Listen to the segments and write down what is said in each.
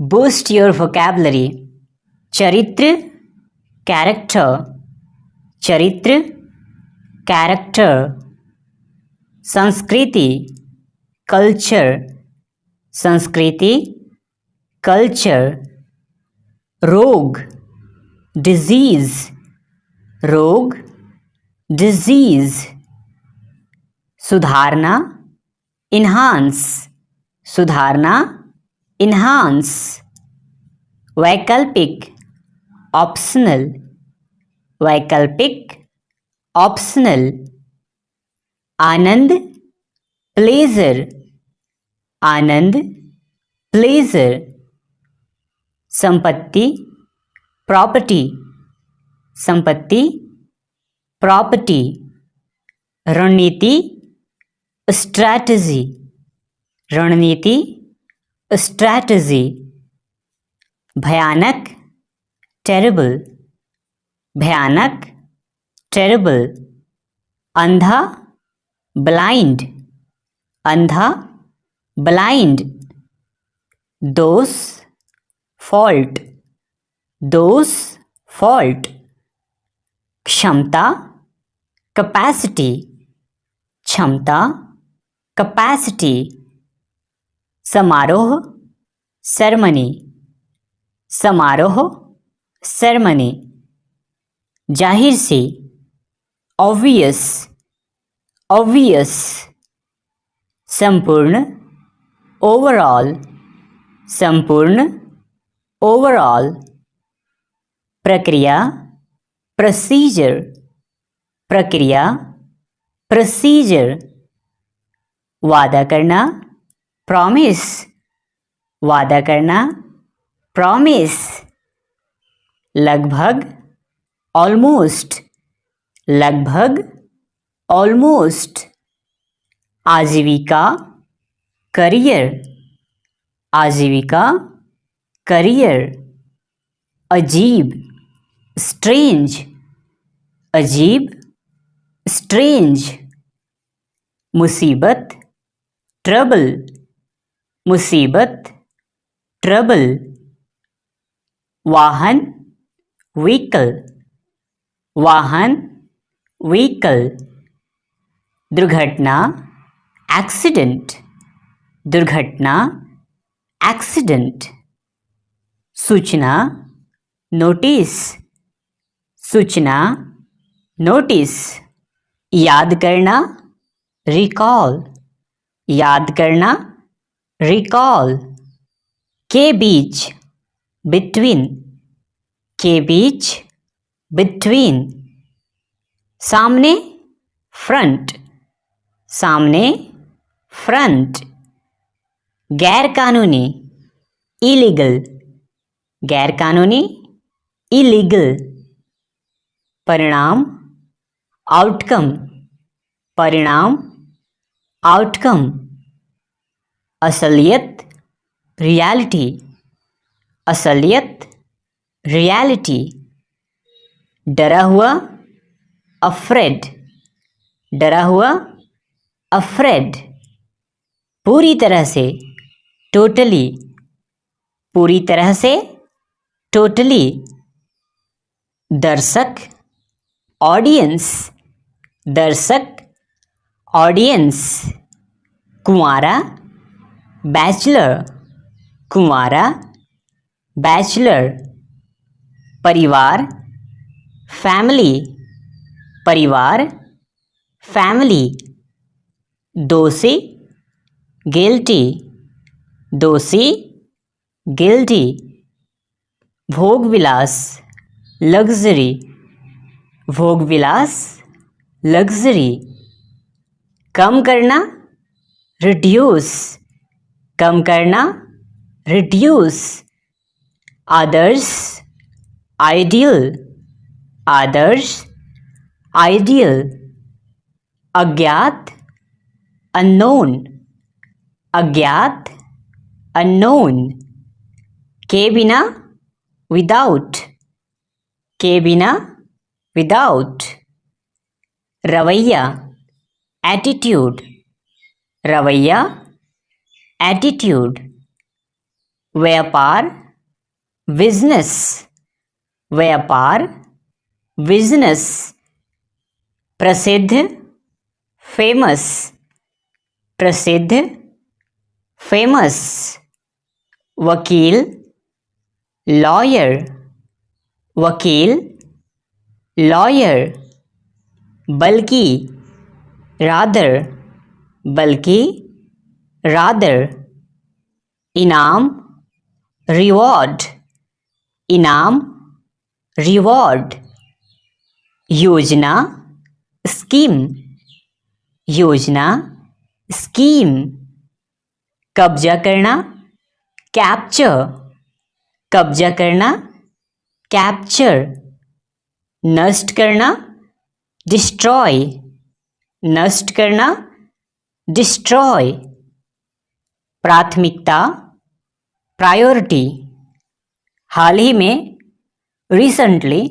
Boost your vocabulary. चरित्र, character. चरित्र, character. संस्कृति, culture. संस्कृति, culture. रोग, disease. रोग, disease. सुधारना, enhance. सुधारना, enhance. वैकल्पिक, optional. वैकल्पिक, optional. आनंद, pleasure. आनंद, pleasure. संपत्ति, property. संपत्ति, property. रणनीति, strategy. रणनीति, strategy. भयानक, terrible. भयानक, terrible. अंधा, blind. अंधा, blind. दोष, fault. दोष, fault. क्षमता, capacity. क्षमता, capacity. समारोह, ceremony. समारोह, ceremony. जाहिर से, obvious. obvious. संपूर्ण, overall. संपूर्ण, overall. प्रक्रिया, procedure. प्रक्रिया, procedure. वादा करना, promise. वादा करना, promise. लगभग, almost. लगभग, almost. आजीविका, career. आजीविका, career. अजीब, strange. अजीब, strange. मुसीबत, trouble. मुसीबत, trouble. वाहन, vehicle. वाहन, vehicle. दुर्घटना, accident. दुर्घटना, accident. सूचना, notice. सूचना, notice. याद करना, recall. याद करना, recall. के बीच, between. के बीच, between. सामने, front. सामने, front. गैर कानूनी, illegal. गैर कानूनी, illegal. परिणाम, outcome. परिणाम, outcome. असलियत, reality. असलियत, reality. डरा हुआ, afraid. डरा हुआ, afraid. पूरी तरह से, totally. पूरी तरह से, totally. दर्शक, audience. दर्शक, audience. कुंवारा, bachelor. कुंवारा, bachelor. परिवार, family. परिवार, family. दोषी, guilty. दोषी, guilty. भोग विलास, luxury. भोग विलास, luxury. कम करना, reduce. कम करना, reduce. आदर्श, ideal. आदर्श, ideal. अज्ञात, unknown. अज्ञात, unknown. के बिना, without. के बिना, without. रवैया, attitude. रवैया, attitude. व्यापार बिजनेस, व्यापार बिजनेस। प्रसिद्ध फेमस, प्रसिद्ध फेमस। वकील लॉयर, वकील लॉयर। बल्कि रादर, बल्कि रादर। इनाम रिवॉर्ड, इनाम रिवॉर्ड। योजना स्कीम, योजना स्कीम। कब्जा करना कैप्चर, कब्जा करना कैप्चर। नष्ट करना डिस्ट्रॉय, नष्ट करना डिस्ट्रॉय। प्राथमिकता प्रायोरिटी, हाल ही में रिसेंटली,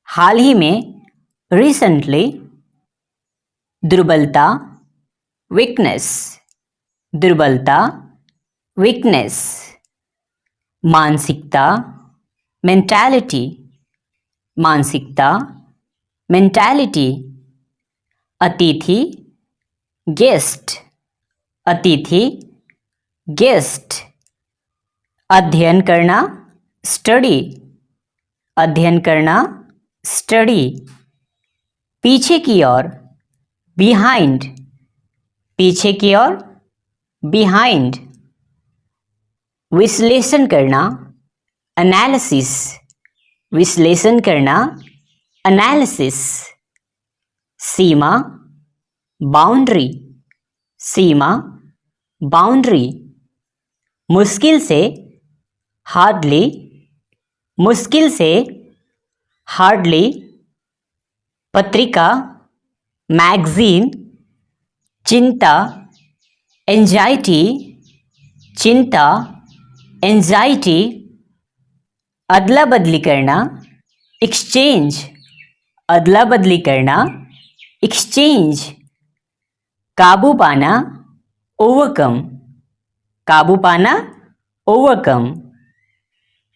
हाल ही में रिसेंटली। दुर्बलता वीकनेस, दुर्बलता वीकनेस। मानसिकता मेंटालिटी, मानसिकता मेंटालिटी। अतिथि गेस्ट, अतिथि गेस्ट। अध्ययन करना स्टडी, अध्ययन करना स्टडी। पीछे की ओर बिहाइंड, पीछे की ओर बिहाइंड। विश्लेषण करना एनालिसिस, विश्लेषण करना एनालिसिस। सीमा बाउंड्री, सीमा बाउंड्री। मुश्किल से हार्डली, मुश्किल से हार्डली। पत्रिका मैगजीन। चिंता एंजाइटी, चिंता एंजाइटी। अदला बदली करना एक्सचेंज, अदला बदली करना एक्सचेंज। काबू पाना ओवरकम, काबू पाना ओवरकम।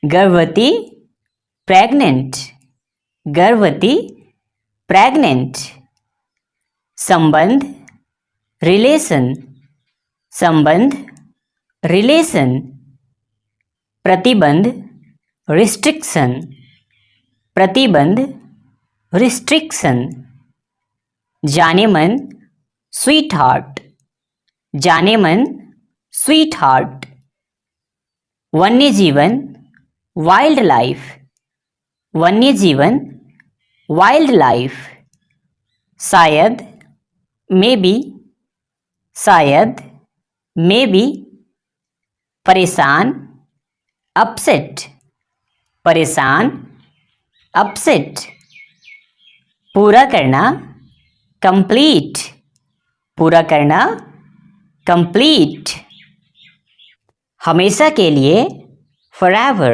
गर्भवती प्रेग्नेंट, गर्भवती प्रेग्नेंट। संबंध रिलेशन, संबंध रिलेशन। प्रतिबंध रिस्ट्रिक्शन, प्रतिबंध रिस्ट्रिक्शन। जाने मन स्वीट हार्ट, जाने मन स्वीट हार्ट। वन्य जीवन वाइल्ड लाइफ, वन्य जीवन वाइल्ड लाइफ। शायद मे बी, शायद मे बी। परेशान अपसेट, परेशान अपसेट। पूरा करना कंप्लीट, पूरा करना कंप्लीट। हमेशा के लिए फॉरएवर,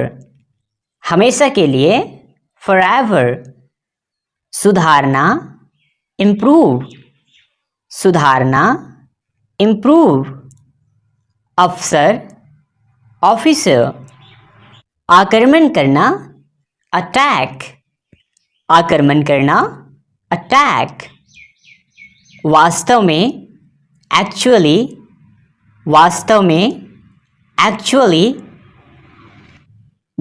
हमेशा के लिए फॉरएवर। सुधारना इम्प्रूव, सुधारना इम्प्रूव। अफसर ऑफिसर। आक्रमण करना अटैक, आक्रमण करना अटैक। वास्तव में एक्चुअली, वास्तव में एक्चुअली।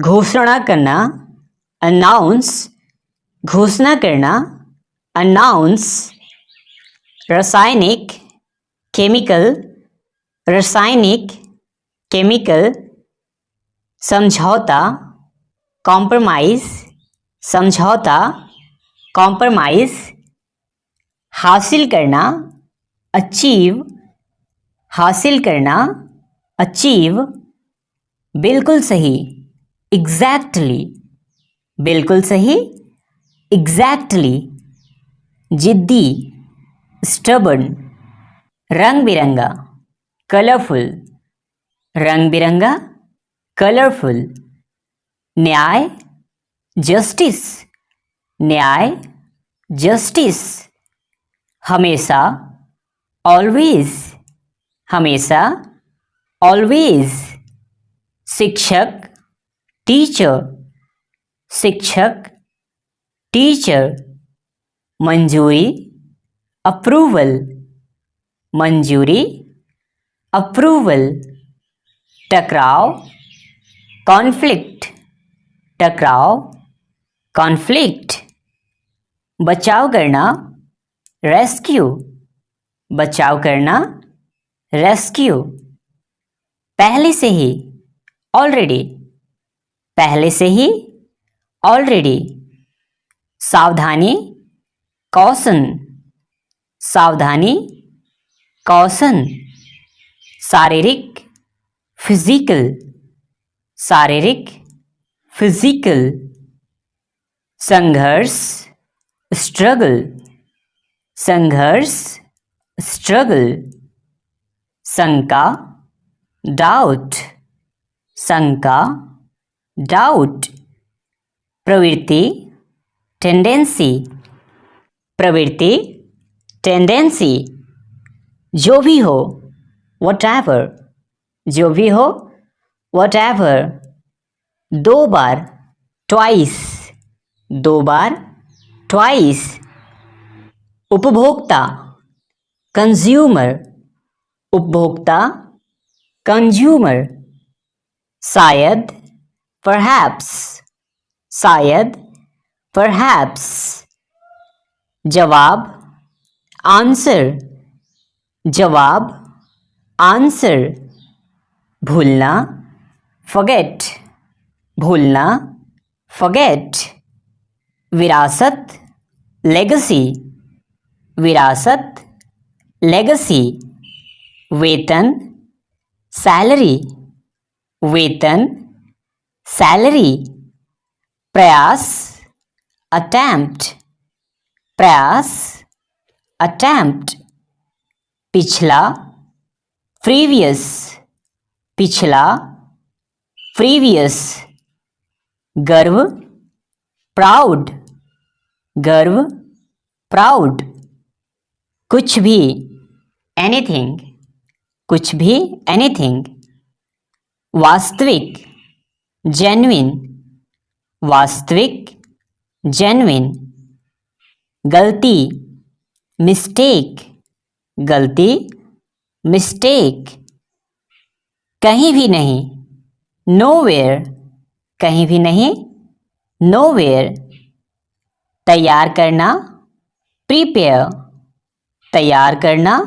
घोषणा करना अनाउंस, घोषणा करना अनाउंस। रासायनिक केमिकल, रासायनिक केमिकल। समझौता कॉम्प्रोमाइज, समझौता कॉम्प्रोमाइज। हासिल करना अचीव, हासिल करना अचीव। बिल्कुल सही एग्जैक्टली, बिल्कुल सही एग्जैक्टली। जिद्दी स्टबर्न। रंग बिरंगा कलरफुल, रंग बिरंगा कलरफुल। न्याय जस्टिस, न्याय जस्टिस। हमेशा ऑलवेज, हमेशा ऑलवेज। शिक्षक टीचर, शिक्षक टीचर, मंजूरी अप्रूवल, मंजूरी अप्रूवल, टकराव कॉन्फ्लिक्ट, टकराव कॉन्फ्लिक्ट, बचाव करना रेस्क्यू, बचाव करना रेस्क्यू, पहले से ही ऑलरेडी, पहले से ही ऑलरेडी, सावधानी कॉशन, सावधानी कॉशन, शारीरिक फिजिकल, शारीरिक फिजिकल, संघर्ष स्ट्रगल, संघर्ष स्ट्रगल, शंका डाउट, शंका डाउट, प्रवृत्ति टेंडेंसी, प्रवृत्ति टेंडेंसी, जो भी हो whatever, जो भी हो whatever, दो बार twice, दो बार twice, उपभोक्ता कंज्यूमर, उपभोक्ता कंज्यूमर, शायद perhaps, शायद perhaps, जवाब आंसर, जवाब आंसर, भूलना forget, भूलना forget, विरासत लेगेसी, विरासत लेगेसी, वेतन सैलरी, वेतन सैलरी, प्रयास अटेम्प्ट, प्रयास अटेम्प्ट, पिछला प्रीवियस, पिछला प्रीवियस, गर्व प्राउड, गर्व प्राउड, कुछ भी एनीथिंग, कुछ भी एनीथिंग, वास्तविक जेन्युइन, वास्तविक जेन्युइन, गलती मिस्टेक, गलती मिस्टेक, कहीं भी नहीं नोवेयर, कहीं भी नहीं नोवेयर, तैयार करना प्रीपेयर, तैयार करना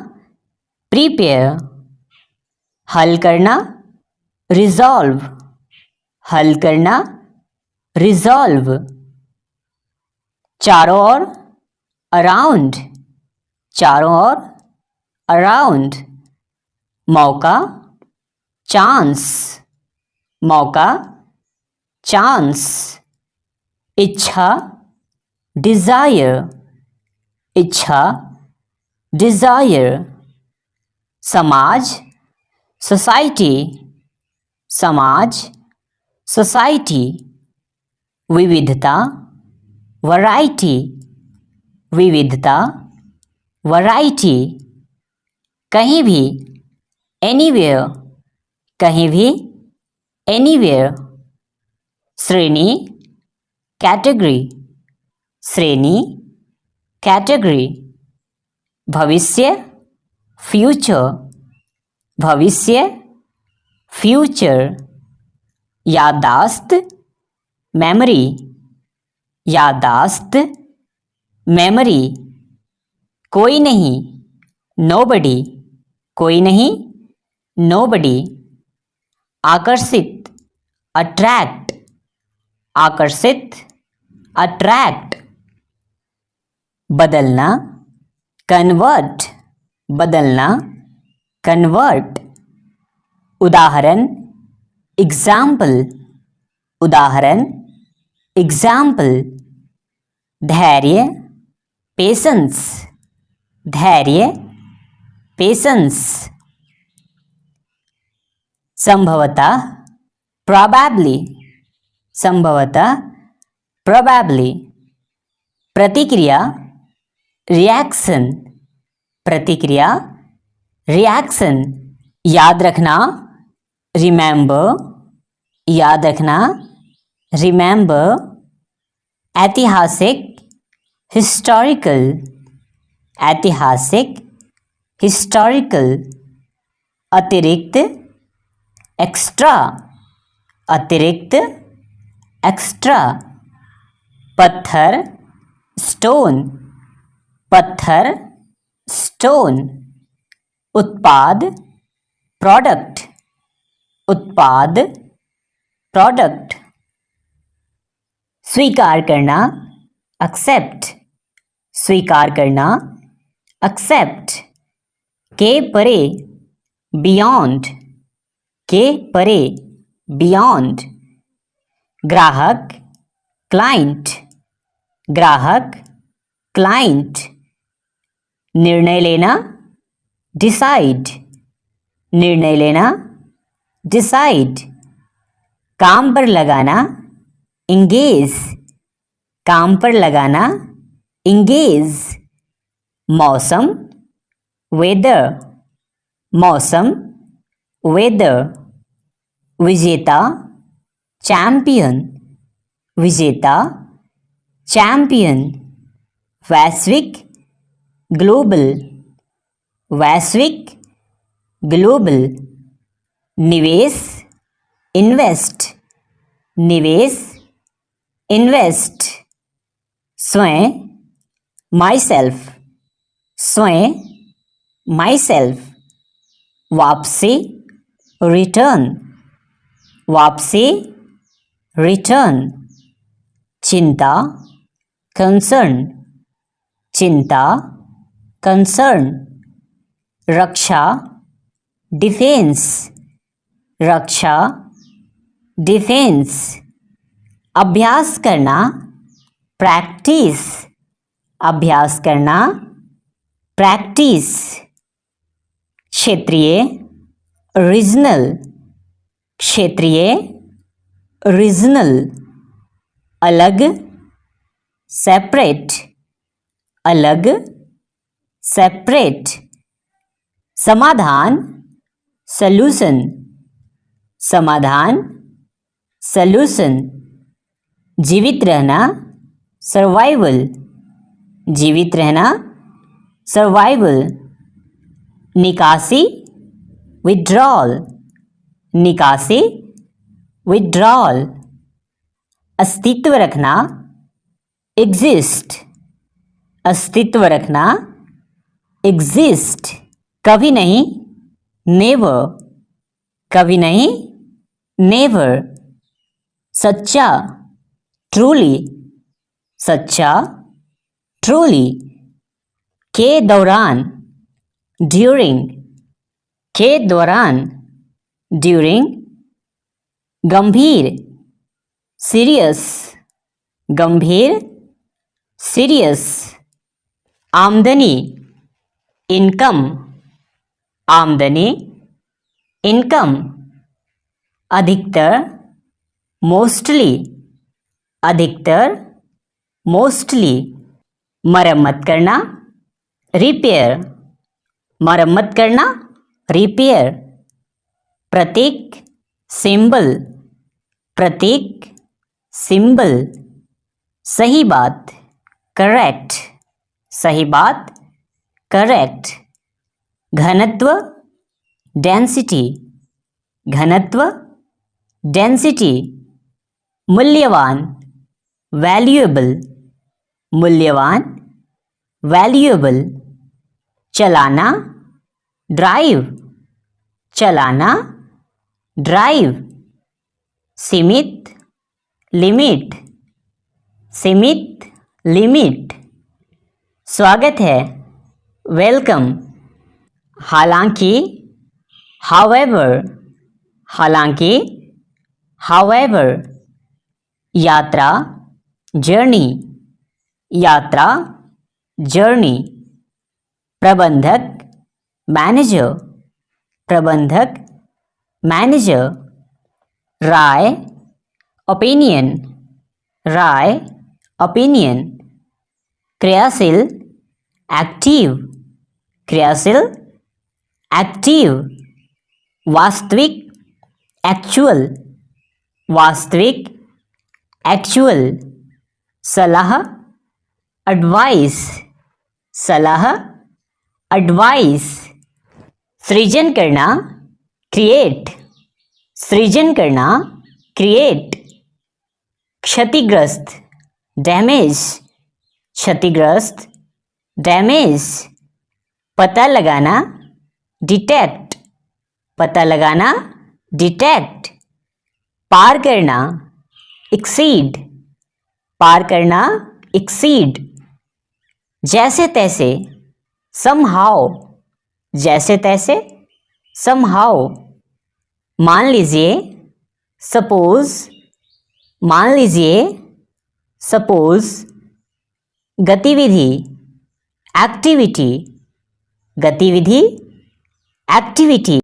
प्रीपेयर, हल करना रिजॉल्व, हल करना रिजॉल्व, चारों ओर अराउंड, चारों ओर अराउंड, मौका चांस, मौका चांस, इच्छा डिजायर, इच्छा डिजायर, समाज सोसाइटी, समाज सोसाइटी, विविधता वैरायटी, विविधता वैरायटी, कहीं भी एनीवेयर, कहीं भी एनीवेयर, श्रेणी कैटेगरी, श्रेणी कैटेगरी, भविष्य फ्यूचर, भविष्य फ्यूचर, याददाश्त मेमोरी, याददाश्त मेमोरी, कोई नहीं नोबडी, कोई नहीं नोबडी, आकर्षित अट्रैक्ट, आकर्षित अट्रैक्ट, बदलना कन्वर्ट, बदलना कन्वर्ट, उदाहरण एग्जाम्पल, उदाहरण एग्जाम्पल, धैर्य पेशेंस, धैर्य पेशेंस, संभवतः प्रोबेबली, संभवतः प्रोबेबली, प्रतिक्रिया रिएक्शन, प्रतिक्रिया रिएक्शन, याद रखना रिमेंबर याद रखना, रिमेंबर, ऐतिहासिक, हिस्टोरिकल, ऐतिहासिक, हिस्टोरिकल, अतिरिक्त, एक्स्ट्रा, अतिरिक्त, एक्स्ट्रा, पत्थर, स्टोन, पत्थर, स्टोन, उत्पाद, प्रोडक्ट, उत्पाद, प्रोडक्ट, स्वीकार करना, एक्सेप्ट, स्वीकार करना, एक्सेप्ट, के परे, बियॉन्ड, के परे, बियॉन्ड, ग्राहक, क्लाइंट, ग्राहक, क्लाइंट, निर्णय लेना, डिसाइड, निर्णय लेना, डिसाइड, काम पर लगाना, इंगेज, काम पर लगाना, इंगेज, मौसम, वेदर, मौसम, वेदर, विजेता, चैंपियन, विजेता, चैंपियन, वैश्विक, ग्लोबल, वैश्विक, ग्लोबल, निवेश, इन्वेस्ट, निवेश, इन्वेस्ट, स्वयं, माई सेल्फ, स्वयं, माई सेल्फ, वापसी, रिटर्न, वापसी, रिटर्न, चिंता, कंसर्न, चिंता, कंसर्न, रक्षा, डिफेंस, रक्षा, डिफेंस, अभ्यास करना, प्रैक्टिस, अभ्यास करना, प्रैक्टिस, क्षेत्रीय, रीजनल, क्षेत्रीय, रीजनल, अलग, सेपरेट, अलग, सेपरेट, समाधान, सॉल्यूशन, समाधान, सॉल्यूशन, जीवित रहना, सर्वाइवल, जीवित रहना, सर्वाइवल, निकासी, विड्रॉल, निकासी, विड्रॉल, अस्तित्व रखना, एग्जिस्ट, अस्तित्व रखना, एग्जिस्ट, कभी नहीं, नेवर, कभी नहीं, नेवर, सच्चा, ट्रूली, सच्चा, ट्रूली, के दौरान, ड्यूरिंग, के दौरान, ड्यूरिंग, गंभीर, सीरियस, गंभीर, सीरियस, आमदनी, इनकम, आमदनी, इनकम, अधिकतर, मोस्टली, अधिकतर, मोस्टली, मरम्मत करना, रिपेयर, मरम्मत करना, रिपेयर, प्रतीक, सिंबल, प्रतीक, सिंबल, सही बात, करेक्ट, सही बात, करेक्ट, घनत्व, डेंसिटी, घनत्व, डेंसिटी, मूल्यवान, वैल्यूएबल, मूल्यवान, वैल्यूएबल, चलाना, ड्राइव, चलाना, ड्राइव, सीमित, लिमिट, सीमित, लिमिट, स्वागत है, वेलकम, हालांकि, हाउएवर, हालांकि, हाउएवर, यात्रा, जर्नी, यात्रा, जर्नी, प्रबंधक, मैनेजर, प्रबंधक, मैनेजर, राय, ओपिनियन, राय, ओपिनियन, क्रियाशील, एक्टिव, क्रियाशील, एक्टिव, वास्तविक, एक्चुअल, वास्तविक, एक्चुअल, सलाह, एडवाइस, सलाह, एडवाइस, सृजन करना, क्रिएट, सृजन करना, क्रिएट, क्षतिग्रस्त, डैमेज, क्षतिग्रस्त, डैमेज, पता लगाना, डिटेक्ट, पता लगाना, डिटेक्ट, पार करना, एक्सीड, पार करना, एक्सीड, जैसे तैसे, समहाउ, जैसे तैसे, समहाउ, मान लीजिए, सपोज, मान लीजिए, सपोज, गतिविधि, एक्टिविटी, गतिविधि, एक्टिविटी,